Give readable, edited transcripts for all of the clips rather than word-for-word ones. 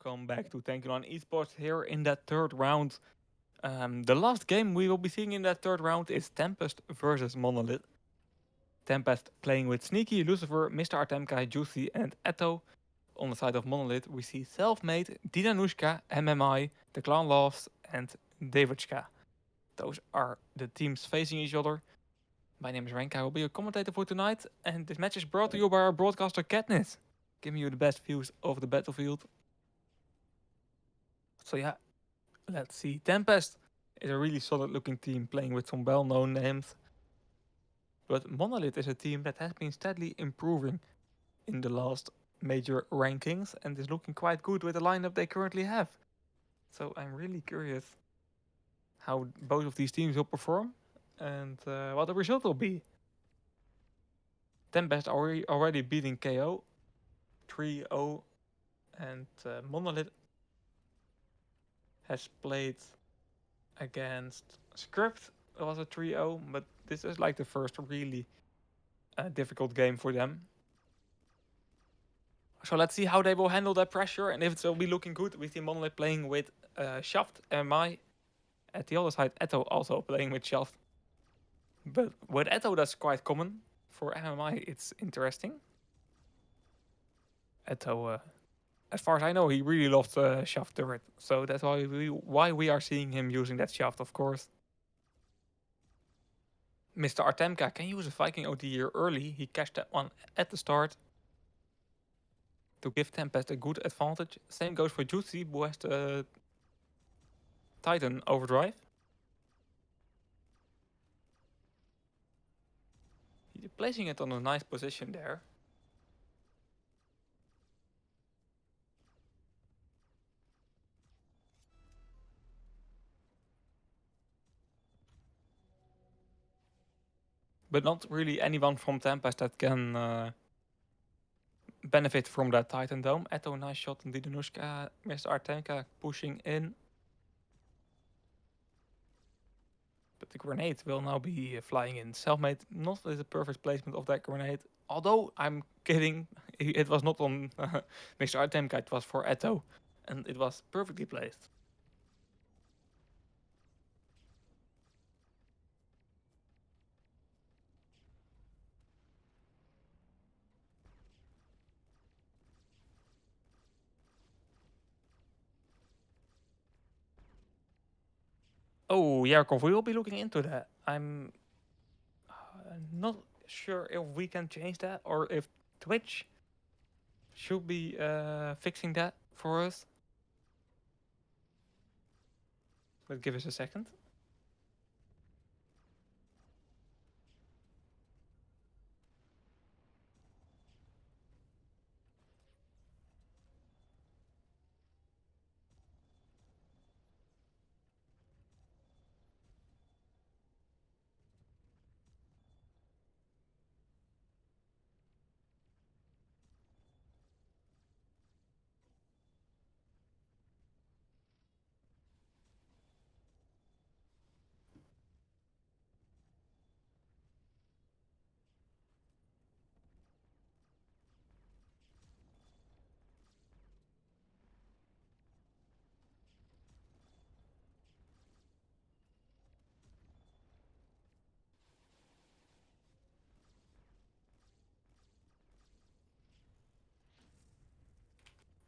welcome back to Thank You on Esports here in that third round. The last game we will be seeing in that third round is Tempest versus M0N0LITH. Tempest playing with Sneaky, Lucifer, Mr. Artemka, Juicy, and Eto. On the side of M0N0LITH, we see Selfmade, Dinanushka, MMI, The Clown Loves, and Davidska. Those are the teams facing each other. My name is Renka, I will be your commentator for tonight, and this match is brought to you by our broadcaster Katniss, giving you the best views of the battlefield. So yeah, let's see. Tempest is a really solid looking team playing with some well known names. But M0N0LITH is a team that has been steadily improving in the last major rankings and is looking quite good with the lineup they currently have. So I'm really curious how both of these teams will perform and what the result will be. Tempest already beating KO 3-0, and M0N0LITH has played against Script. It was a 3-0, but this is like the first really difficult game for them. So let's see how they will handle that pressure and if it will be looking good. We see M0N0LITH playing with Shaft, MI. At the other side, Eto also playing with Shaft. But with Eto, that's quite common. For MMI, it's interesting. Eto, as far as I know, he really loves Shaft turret. So that's why we are seeing him using that Shaft, of course. Mr. Artemka can use a Viking OD here early. He cashed that one at the start to give Tempest a good advantage. Same goes for Jutsi, who has the Titan overdrive. He's placing it on a nice position there. But not really anyone from Tempest that can benefit from that Titan Dome. Eto, nice shot on Didanushka. Mr. Artenka pushing in. But the grenade will now be flying in. Selfmade not the perfect placement of that grenade. Although I'm kidding, it was not on Mr. Artemka, it was for Eto. And it was perfectly placed. Oh, Yakov, we will be looking into that. I'm not sure if we can change that or if Twitch should be fixing that for us. But give us a second.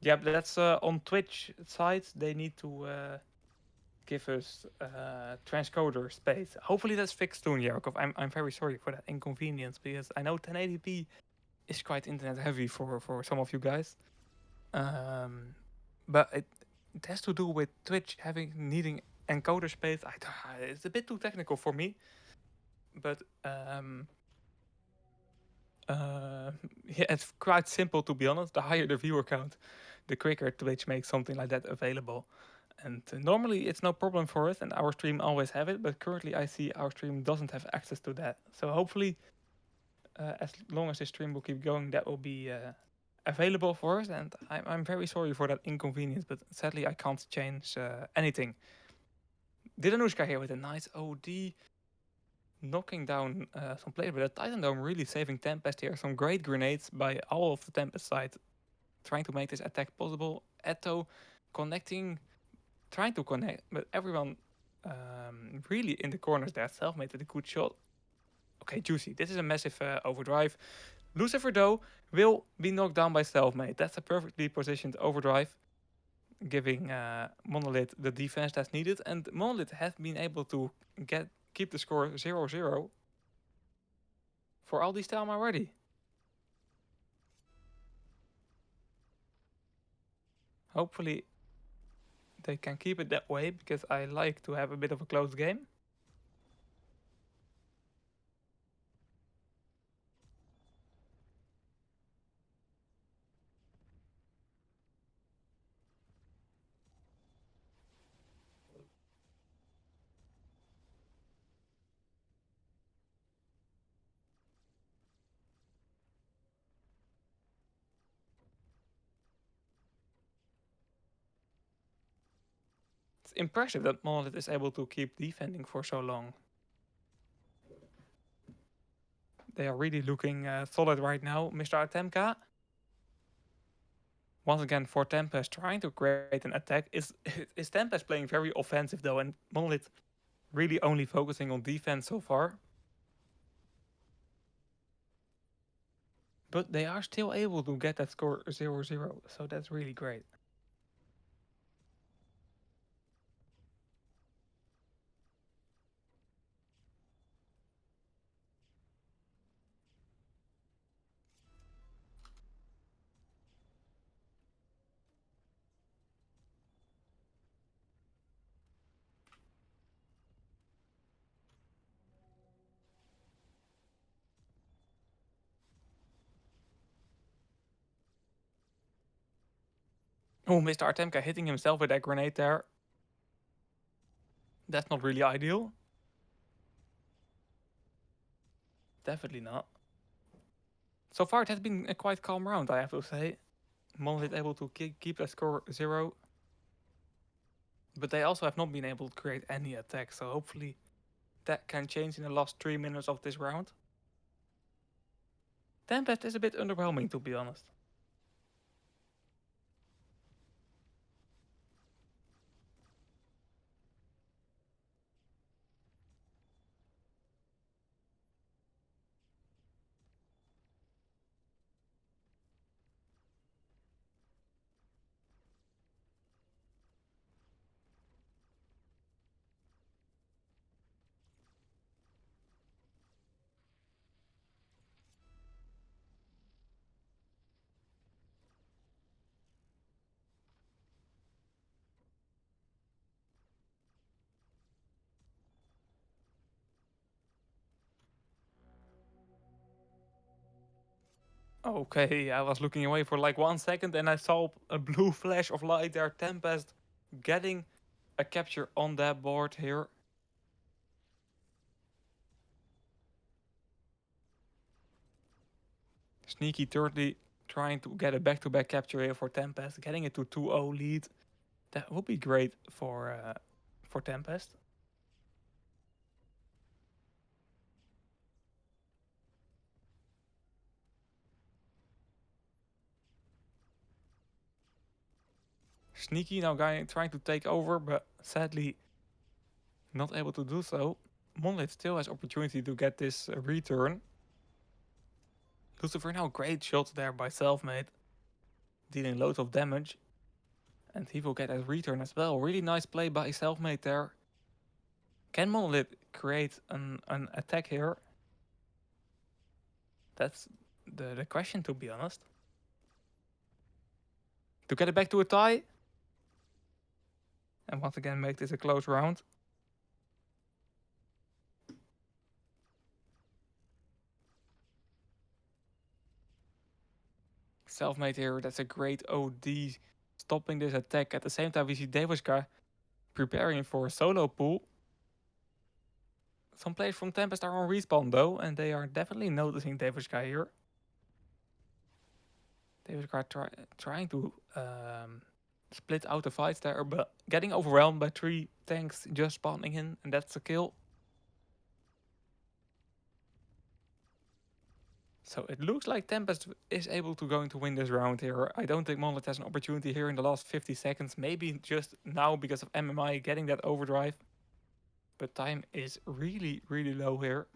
Yeah, but that's on Twitch side. They need to give us transcoder space. Hopefully that's fixed soon, Yakov. I'm very sorry for that inconvenience because I know 1080p is quite internet heavy for some of you guys. But it has to do with Twitch needing encoder space. It's a bit too technical for me. But yeah, it's quite simple to be honest. The higher the viewer count, the quicker Twitch makes something like that available. And normally it's no problem for us, and our stream always have it. But currently, I see our stream doesn't have access to that. So hopefully, as long as the stream will keep going, that will be available for us. And I'm very sorry for that inconvenience, but sadly I can't change anything. Didanushka here with a nice OD, knocking down some players. But the Titan Dome really saving Tempest here. Some great grenades by all of the Tempest side, trying to make this attack possible. Eto connecting, trying to connect, but everyone really in the corners there. Self-made with a good shot. Okay, Juicy. This is a massive overdrive. Lucifer, though, will be knocked down by Self-made. That's a perfectly positioned overdrive, giving M0N0LITH the defense that's needed. And M0N0LITH has been able to keep the score 0-0 for all this time already. Hopefully they can keep it that way, because I like to have a bit of a close game. It's impressive that M0N0LITH is able to keep defending for so long. They are really looking solid right now, Mr. Artemka. Once again, for Tempest, trying to create an attack. Is Tempest playing very offensive though, and M0N0LITH really only focusing on defense so far? But they are still able to get that score 0-0, so that's really great. Oh, Mr. Artemka hitting himself with that grenade there. That's not really ideal. Definitely not. So far, it has been a quite calm round, I have to say. M0N0LITH able to keep that score 0. But they also have not been able to create any attack, so hopefully that can change in the last 3 minutes of this round. Tempest is a bit underwhelming, to be honest. Okay, I was looking away for like 1 second and I saw a blue flash of light there. Tempest getting a capture on that board here. Sneaky thirdly trying to get a back-to-back capture here for Tempest, getting it to 2-0 lead. That would be great for Tempest. Sneaky now trying to take over, but sadly not able to do so. M0N0LITH still has opportunity to get this return. Lucifer now, great shot there by Selfmade, dealing loads of damage. And he will get a return as well. Really nice play by Selfmade there. Can M0N0LITH create an attack here? That's the question, to be honest. To get it back to a tie. And once again make this a close round. Selfmade here, that's a great OD, stopping this attack. At the same time we see Devoshka preparing for a solo pull. Some players from Tempest are on respawn though, and they are definitely noticing Devoshka here. Devoshka trying to split out the fights there, but getting overwhelmed by 3 tanks just spawning in, and that's a kill. So it looks like Tempest is able to going to win this round here. I don't think M0NOLITH has an opportunity here in the last 50 seconds. Maybe just now because of MMI getting that overdrive. But time is really, really low here.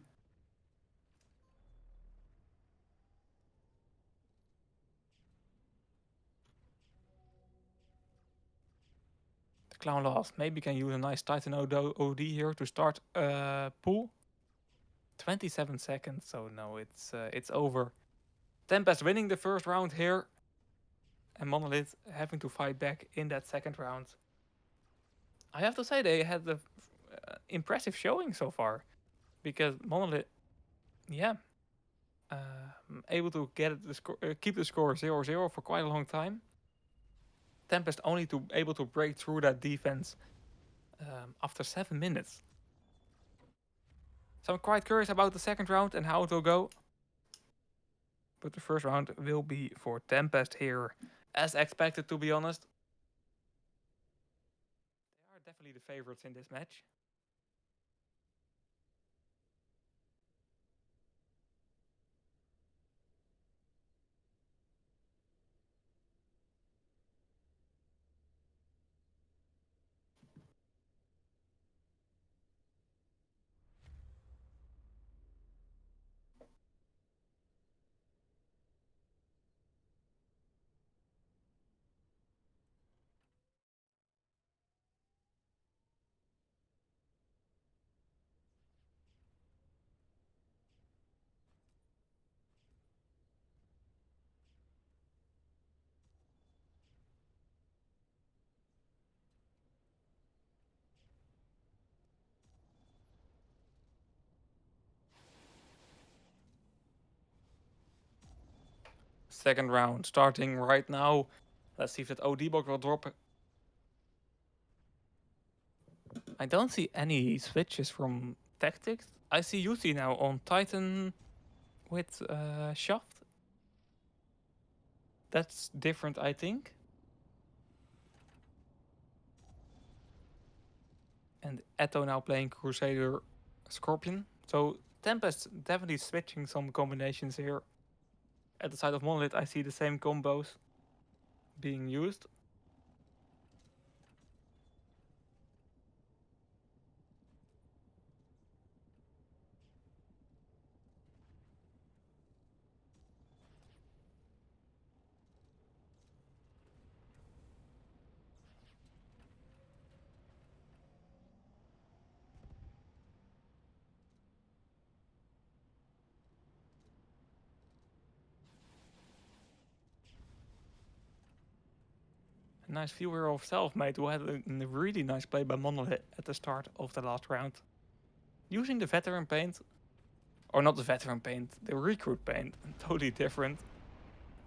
The Clown lost. Maybe can use a nice Titan OD here to start pool. 27 seconds, so no, it's over. Tempest winning the first round here. And M0NOLITH having to fight back in that second round. I have to say they had the impressive showing so far. Because M0NOLITH, yeah, able to keep the score 0-0 for quite a long time. Tempest only to able to break through that defense after 7 minutes. So I'm quite curious about the second round and how it will go. But the first round will be for Tempest here, as expected, to be honest. They are definitely the favorites in this match. Second round starting right now. Let's see if that OD block will drop. I don't see any switches from tactics. I see Yuti now on Titan with Shaft. That's different, I think. And Eto now playing Crusader Scorpion. So Tempest definitely switching some combinations here. At the side of M0NOLITH, I see the same combos being used. A nice viewer of Selfmade who had a really nice play by M0NOLITH at the start of the last round. Using the veteran paint, or not the veteran paint, the recruit paint, totally different.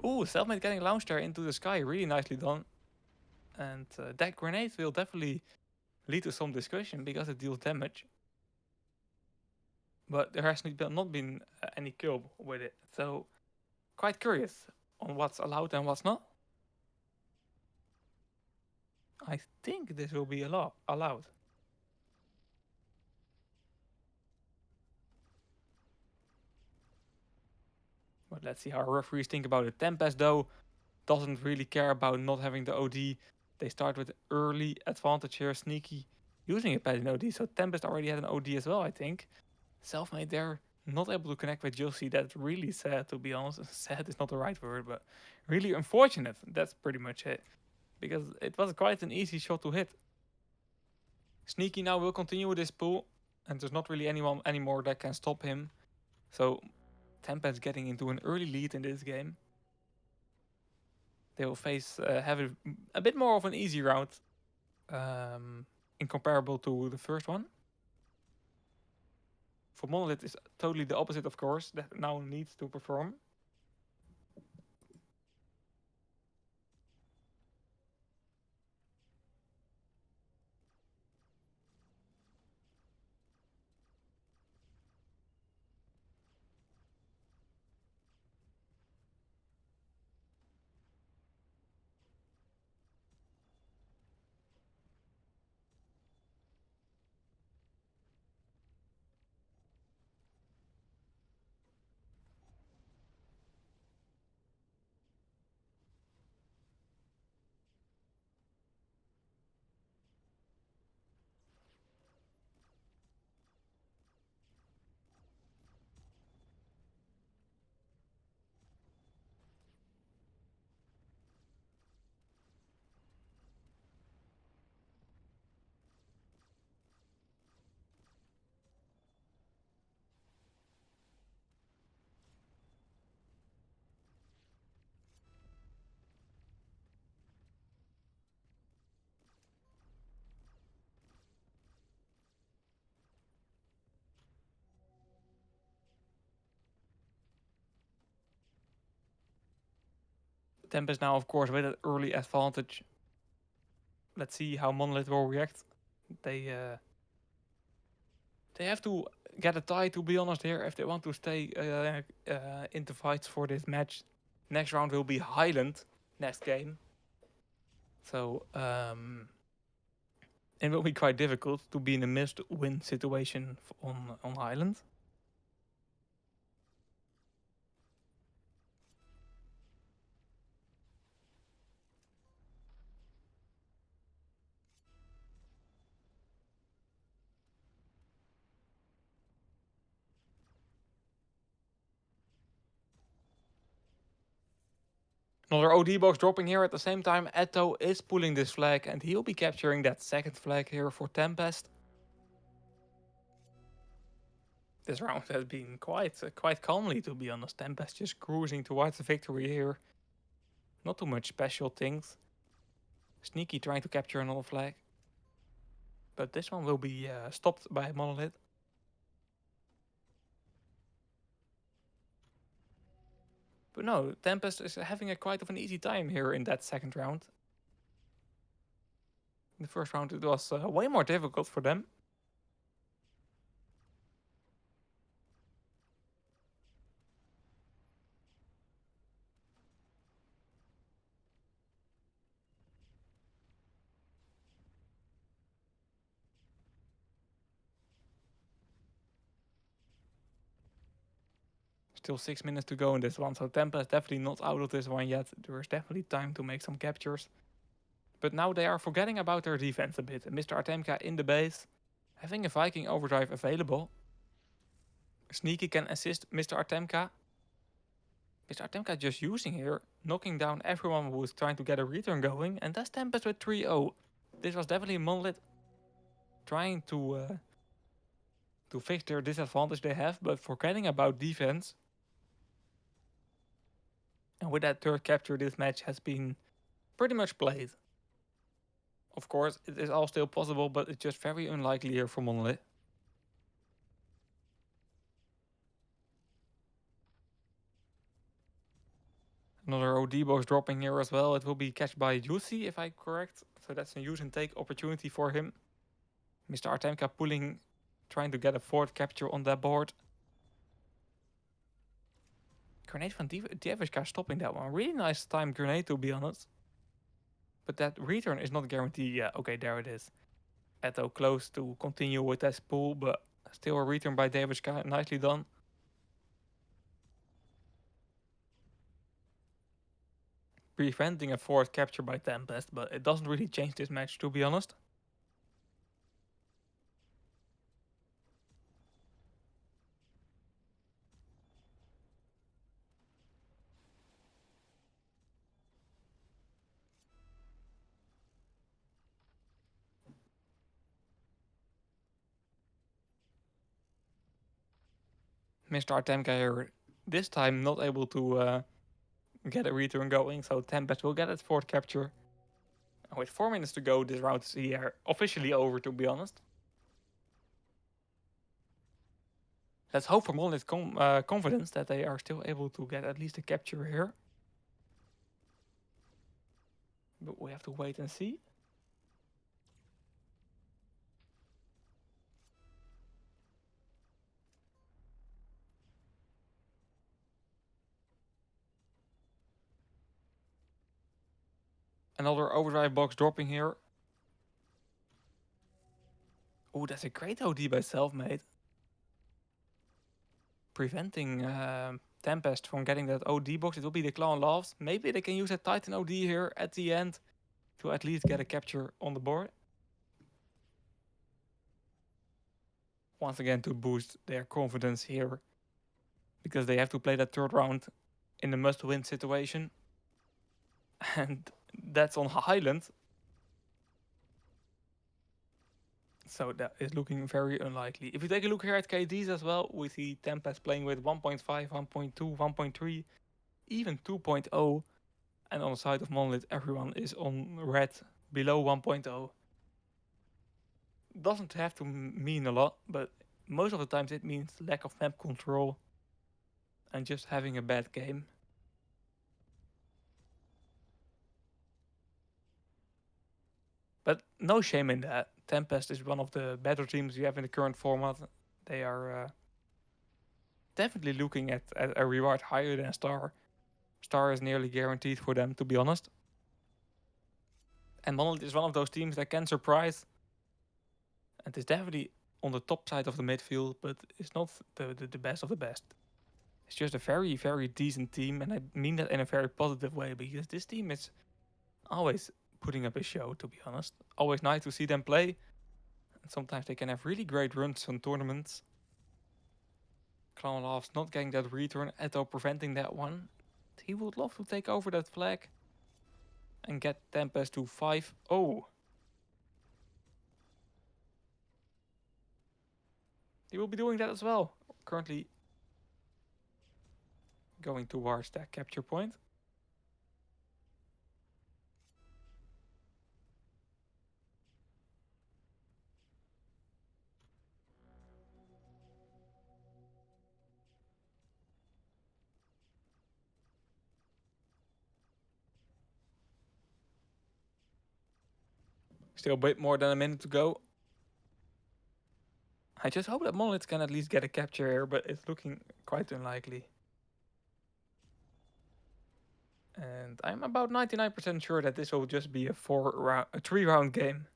Ooh, Selfmade getting launched there into the sky, really nicely done. And that grenade will definitely lead to some discussion because it deals damage. But there has not been any kill with it, so quite curious on what's allowed and what's not. I think this will be allowed. But let's see how referees think about it. Tempest, though, doesn't really care about not having the OD. They start with early advantage here, sneaky, using a padding OD. So Tempest already had an OD as well, I think. Selfmade there, not able to connect with Josie. That's really sad, to be honest. Sad is not the right word, but really unfortunate. That's pretty much it. Because it was quite an easy shot to hit. Sneaky now will continue with this pull, and there's not really anyone anymore that can stop him. So Tempest getting into an early lead in this game. They will have a bit more of an easy round in comparable to the first one. For M0NOLITH is totally the opposite, of course, that now needs to perform. Tempest now, of course, with an early advantage. Let's see how Monolith will react. They have to get a tie, to be honest, here if they want to stay in the fights for this match. Next round will be Highland next game. So it will be quite difficult to be in a missed win situation on Highland. Another OD box dropping here at the same time. Eto is pulling this flag and he'll be capturing that second flag here for Tempest. This round has been quite calmly, to be honest. Tempest just cruising towards the victory here. Not too much special things. Sneaky trying to capture another flag. But this one will be stopped by Monolith. But no, Tempest is having a quite of an easy time here in that second round. In the first round it was way more difficult for them. Still 6 minutes to go in this one, so Tempest definitely not out of this one yet. There is definitely time to make some captures. But now they are forgetting about their defense a bit. Mr. Artemka in the base, having a Viking overdrive available. Sneaky can assist Mr. Artemka. Mr. Artemka just using here, knocking down everyone who is trying to get a return going. And that's Tempest with 3-0. This was definitely Monolith trying to fix their disadvantage they have, but forgetting about defense. And with that third capture, this match has been pretty much played. Of course, it is all still possible, but it's just very unlikely here for Monolith. Another OD box dropping here as well. It will be catched by Yusi, if I'm correct. So that's a use and take opportunity for him. Mr. Artemka pulling, trying to get a fourth capture on that board. Grenade from Dievishka stopping that one. Really nice timed grenade, to be honest. But that return is not guaranteed. Yeah, okay, there it is. Eto close to continue with that spool, but still a return by Dievishka. Nicely done. Preventing a fourth capture by Tempest, but it doesn't really change this match, to be honest. Mr. Artemka here, this time not able to get a return going, so Tempest will get its fourth capture. And with 4 minutes to go, this round is here officially over, to be honest. Let's hope for Monolith's confidence that they are still able to get at least a capture here. But we have to wait and see. Another overdrive box dropping here. Oh, that's a great OD by Selfmade. Preventing Tempest from getting that OD box. It will be the Clown Laughs. Maybe they can use a Titan OD here at the end to at least get a capture on the board. Once again to boost their confidence here. Because they have to play that third round in a must-win situation. And that's on Highland. So that is looking very unlikely. If you take a look here at KDs as well, we see Tempest playing with 1.5, 1.2, 1.3, even 2.0. And on the side of Monolith, everyone is on red below 1.0. Doesn't have to mean a lot, but most of the times it means lack of map control and just having a bad game. But no shame in that. Tempest is one of the better teams you have in the current format. They are definitely looking at a reward higher than Star. Star is nearly guaranteed for them, to be honest. And Monolith is one of those teams that can surprise and is definitely on the top side of the midfield, but it's not the best of the best. It's just a very, very decent team, and I mean that in a very positive way because this team is always putting up a show, to be honest. Always nice to see them play. And sometimes they can have really great runs on tournaments. Clownloft's not getting that return, Eto preventing that one. He would love to take over that flag and get Tempest to 5-0. He will be doing that as well. Currently going towards that capture point. Still a bit more than a minute to go. I just hope that Monolith can at least get a capture here, but it's looking quite unlikely. And I'm about 99% sure that this will just be a 3-round game.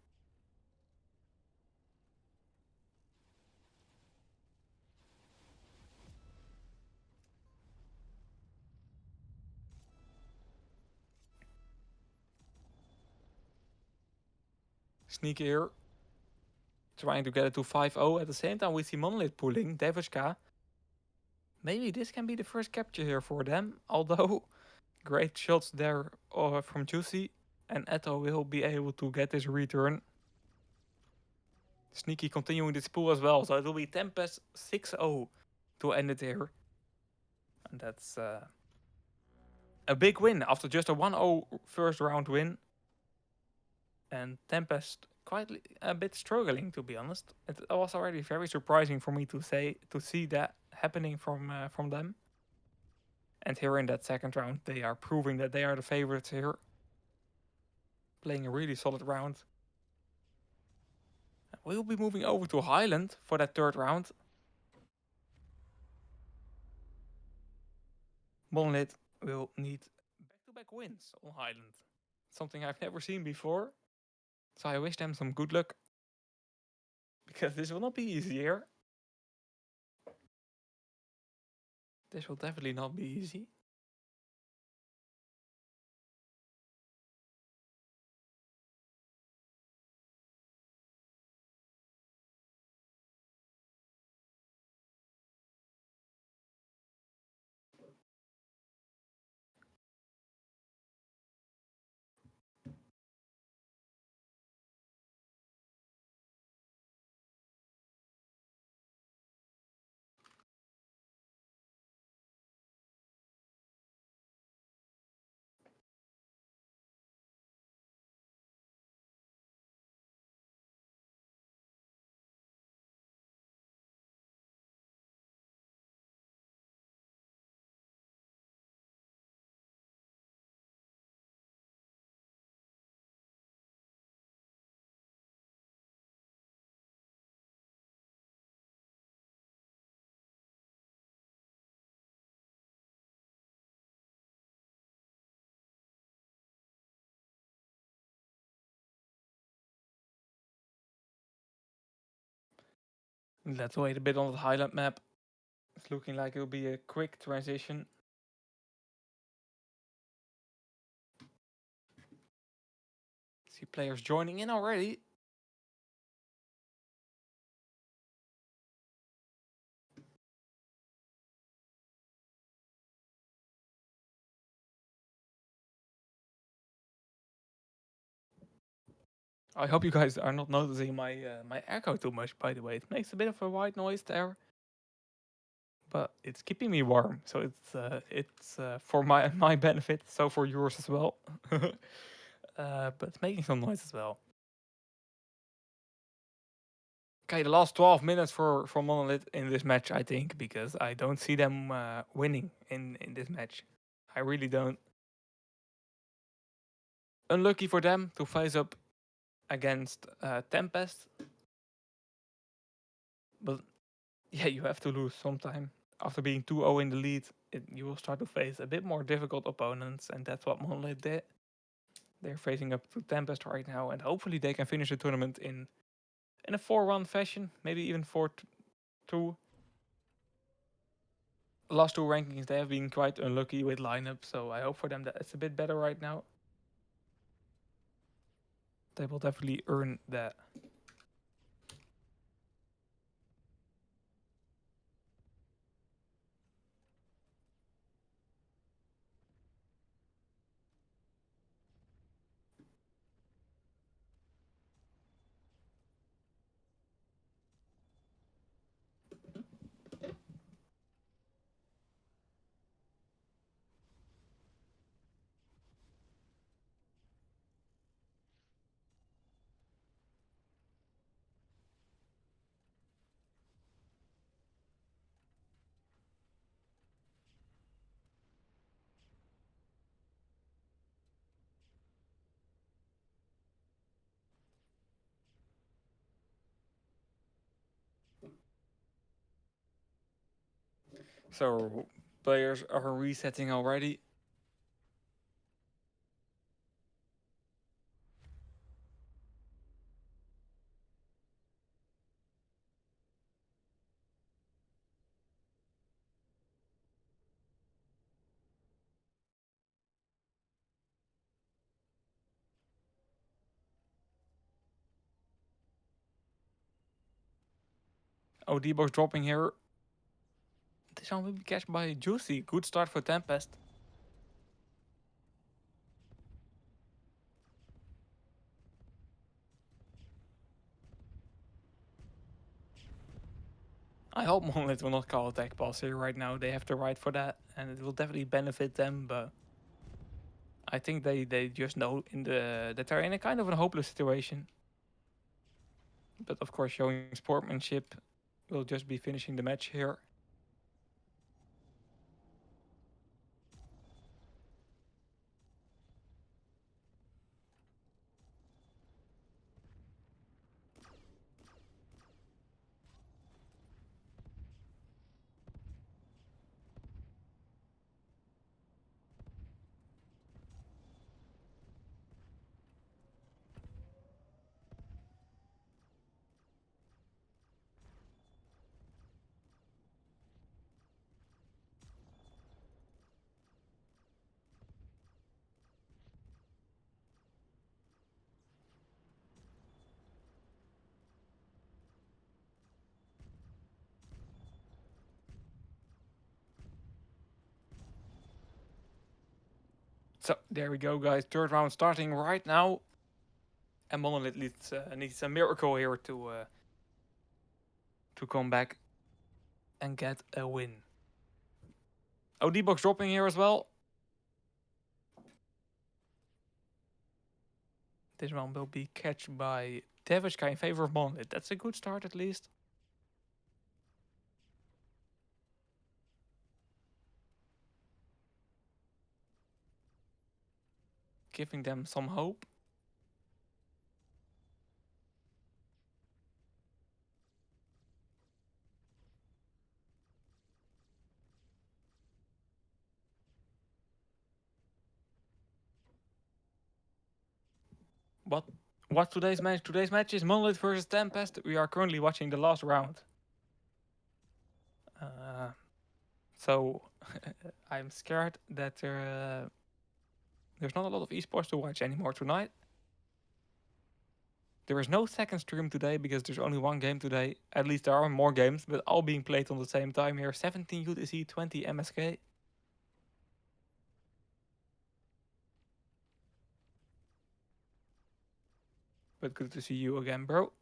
Sneaky here. Trying to get it to 5-0. At the same time, we see Monolith pulling. Devoshka. Maybe this can be the first capture here for them. Although, great shots there from Juicy. And Eto will be able to get this return. Sneaky continuing this pool as well. So it will be Tempest 6-0 to end it here. And that's a big win after just a 1-0 first round win. And Tempest quite a bit struggling, to be honest. It was already very surprising for me to see that happening from them. And here in that second round, they are proving that they are the favorites here, playing a really solid round. We'll be moving over to Highland for that third round. Monolith will need back-to-back wins on Highland, something I've never seen before. So I wish them some good luck, because this will not be easy here. This will definitely not be easy. Let's wait a bit on the Highland map. It's looking like it'll be a quick transition. See players joining in already. I hope you guys are not noticing my echo too much, by the way. It makes a bit of a white noise there, but it's keeping me warm, so it's for my benefit, so for yours as well. But it's making some noise as well. Okay, the last 12 minutes for Monolith in this match, I think, because I don't see them winning in this match. I really don't. Unlucky for them to face up against Tempest. But yeah, you have to lose sometime. After being 2-0 in the lead, you will start to face a bit more difficult opponents, and that's what M0N0LITH did. They're facing up to Tempest right now, and hopefully they can finish the tournament in a 4-1 fashion, maybe even 4-2. Last two rankings, they have been quite unlucky with lineup, so I hope for them that it's a bit better right now. They will definitely earn that. So players are resetting already. Oh, Debo's dropping here. This one will be catched by Juicy. Good start for Tempest. I hope M0N0LITH will not call attack pass here right now. They have the right for that, and it will definitely benefit them, but I think they just know that they're in a kind of a hopeless situation. But of course, showing sportsmanship will just be finishing the match here. So there we go, guys. Third round starting right now. And M0N0LITH needs a miracle here to come back and get a win. Oh, D-Box dropping here as well. This one will be catched by Devishka in favor of M0N0LITH. That's a good start at least. Giving them some hope. What what's today's match? Today's match is M0N0LITH versus Tempest. We are currently watching the last round. So I'm scared that there's not a lot of esports to watch anymore tonight. There is no second stream today because there's only one game today. At least there are more games, but all being played on the same time here. 17 UTC, 20 MSK. But good to see you again, bro.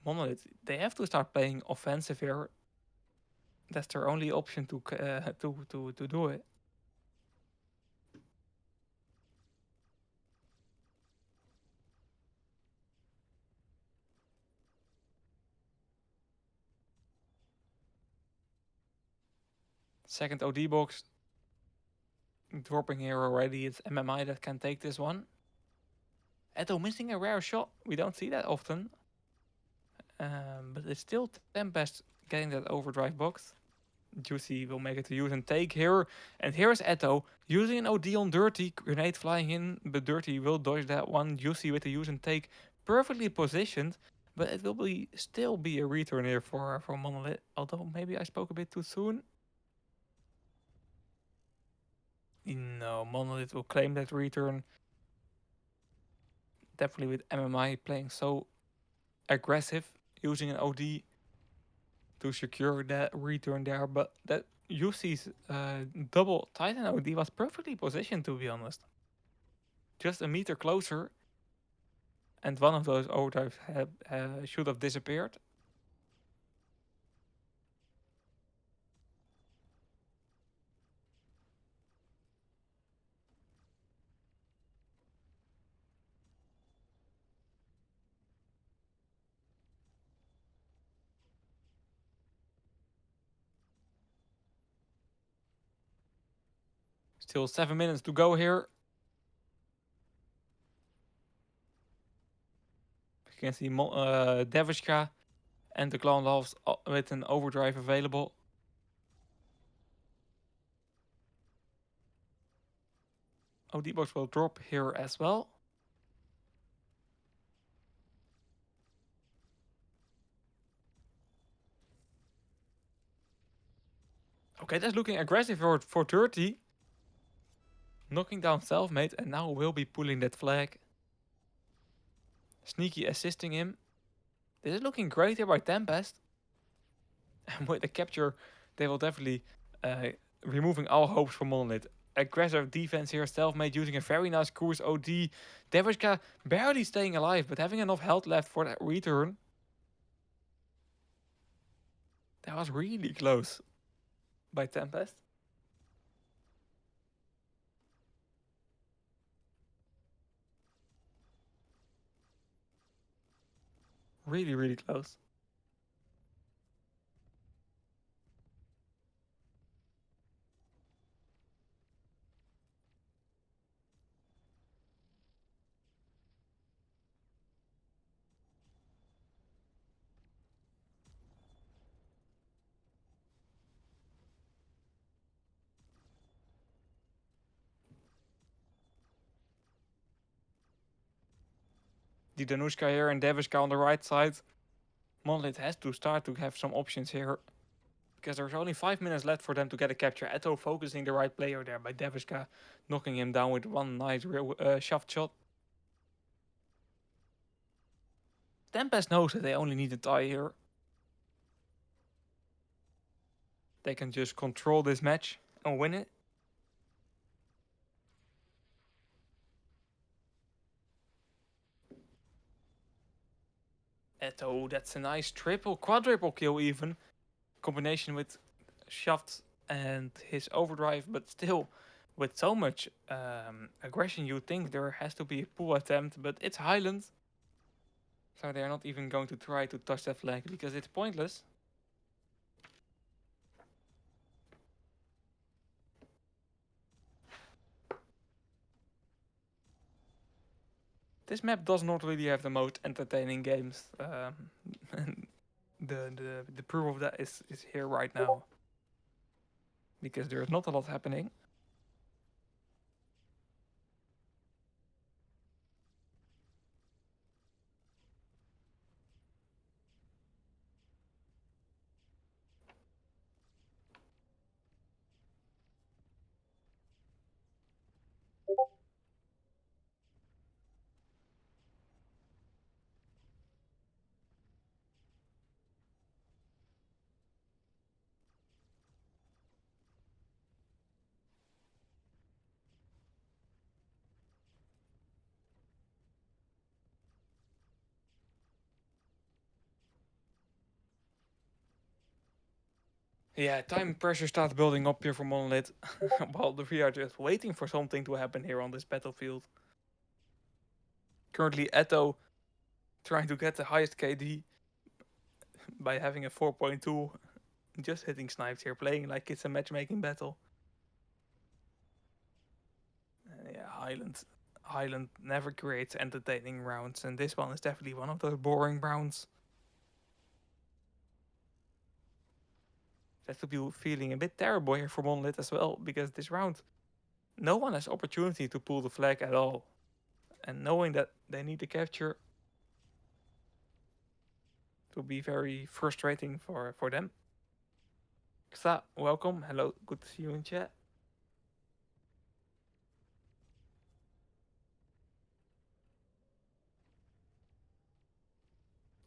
M0N0LITH, they have to start playing offensive here. That's their only option to do it. Second OD box dropping here already. It's MMI that can take this one. Eto missing a rare shot. We don't see that often. But it's still Tempest getting that overdrive box. Juicy will make it to use and take here. And here's Eto using an OD on Dirty. Grenade flying in, but Dirty will dodge that one. Juicy with the use and take. Perfectly positioned. But it will still be a return here for Monolith. Although maybe I spoke a bit too soon. No, Monolith will claim that return. Definitely with MMI playing so aggressive, using an OD to secure that return there. But that UC's double Titan OD was perfectly positioned, to be honest. Just a meter closer, and one of those overdrives should have disappeared. Still 7 minutes to go here. You can see Devishka and the Clown Loves with an overdrive available. OD box will drop here as well. Okay, that's looking aggressive for 30. Knocking down Selfmade and now will be pulling that flag. Sneaky assisting him. This is looking great here by Tempest. And with the capture, they will definitely removing all hopes for Monolith. Aggressive defense here, Selfmade using a very nice course OD. Devishka barely staying alive, but having enough health left for that return. That was really close by Tempest. Really, really close. The Danushka here and Devishka on the right side. Monolith has to start to have some options here. Because there's only 5 minutes left for them to get a capture. Eto focusing the right player there by Devishka, knocking him down with one nice shaft shot. Tempest knows that they only need a tie here. They can just control this match and win it. Eto, that's a nice quadruple kill even. Combination with Shaft and his overdrive, but still with so much aggression, you think there has to be a pull attempt, but it's Highland. So they're not even going to try to touch that flag because it's pointless. This map does not really have the most entertaining games. The proof of that is here right now. Because there's not a lot happening. Yeah, time pressure starts building up here for Monolith. While we are just waiting for something to happen here on this battlefield. Currently, Eto trying to get the highest KD by having a 4.2 just hitting snipes here, playing like it's a matchmaking battle. Yeah, Highland never creates entertaining rounds, and this one is definitely one of those boring rounds. That's to be feeling a bit terrible here for M0NOLITH as well, because this round, no one has opportunity to pull the flag at all. And knowing that they need to capture to be very frustrating for them. Xa, welcome. Hello, good to see you in chat.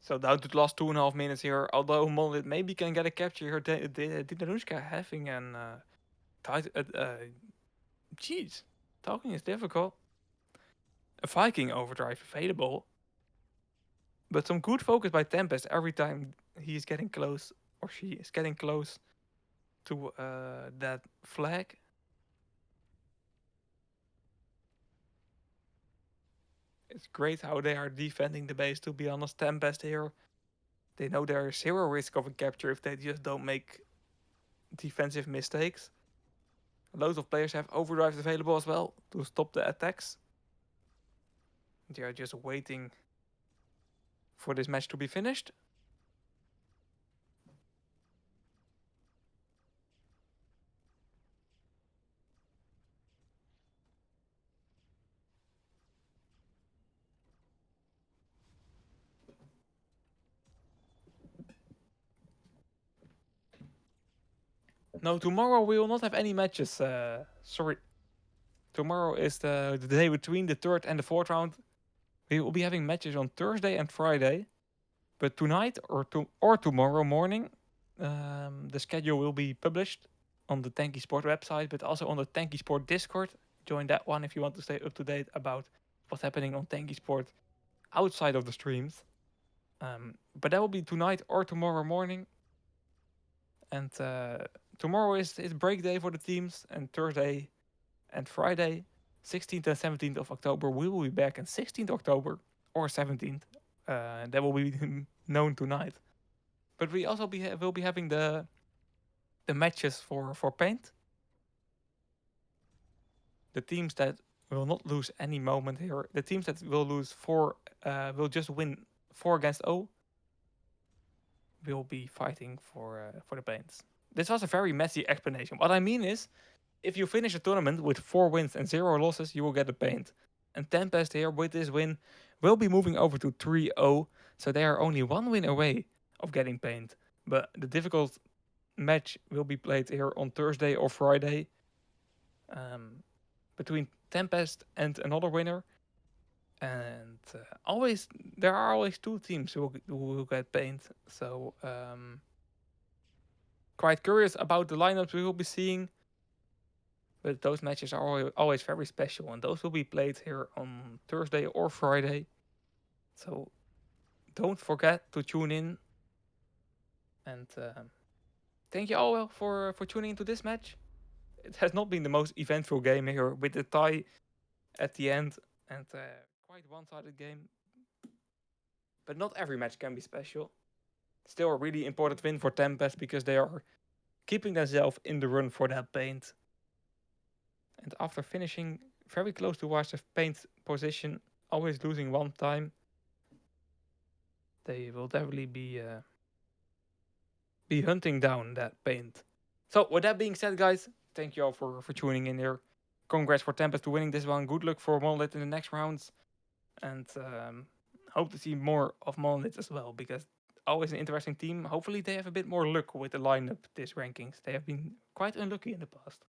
So down to the last 2.5 minutes here, although M0NOLITH maybe can get a capture here, Dinanushka having an tight, jeez, talking is difficult. A Viking overdrive available, but some good focus by Tempest every time he is getting close or she is getting close to that flag. It's great how they are defending the base, to be honest. Tempest here, they know there is zero risk of a capture if they just don't make defensive mistakes. Loads of players have overdrives available as well to stop the attacks. They are just waiting for this match to be finished. No, tomorrow we will not have any matches. Sorry. Tomorrow is the day between the third and the fourth round. We will be having matches on Thursday and Friday. But tonight or tomorrow morning, the schedule will be published on the Tanky Sport website, but also on the Tanky Sport Discord. Join that one if you want to stay up to date about what's happening on Tanky Sport outside of the streams. But that will be tonight or tomorrow morning. And tomorrow is break day for the teams, and Thursday and Friday, 16th and 17th of October, we will be back, and 16th October or 17th, that will be known tonight. But we also will be having the matches for paint. The teams that will not lose any moment here, the teams that will lose will just win 4 against 0. Will be fighting for the paints. This was a very messy explanation. What I mean is, if you finish a tournament with 4 wins and 0 losses, you will get a paint. And Tempest here with this win will be moving over to 3-0, so they are only 1 win away of getting paint. But the difficult match will be played here on Thursday or Friday, between Tempest and another winner. And always there are always 2 teams who will get paint. So quite curious about the lineups we will be seeing. But those matches are always very special, and those will be played here on Thursday or Friday. So don't forget to tune in. And thank you all for tuning into this match. It has not been the most eventful game here with the tie at the end, and quite one-sided game. But not every match can be special. Still a really important win for Tempest because they are keeping themselves in the run for that paint. And after finishing very close towards the paint position, always losing 1 time, they will definitely be hunting down that paint. So with that being said, guys, thank you all for tuning in here. Congrats for Tempest to winning this one. Good luck for M0NOLITH in the next rounds, and hope to see more of M0NOLITH as well, because always an interesting team. Hopefully they have a bit more luck with the lineup this rankings. They have been quite unlucky in the past.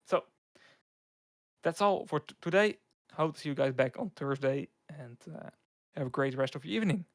So that's all for today. Hope to see you guys back on Thursday, and have a great rest of your evening.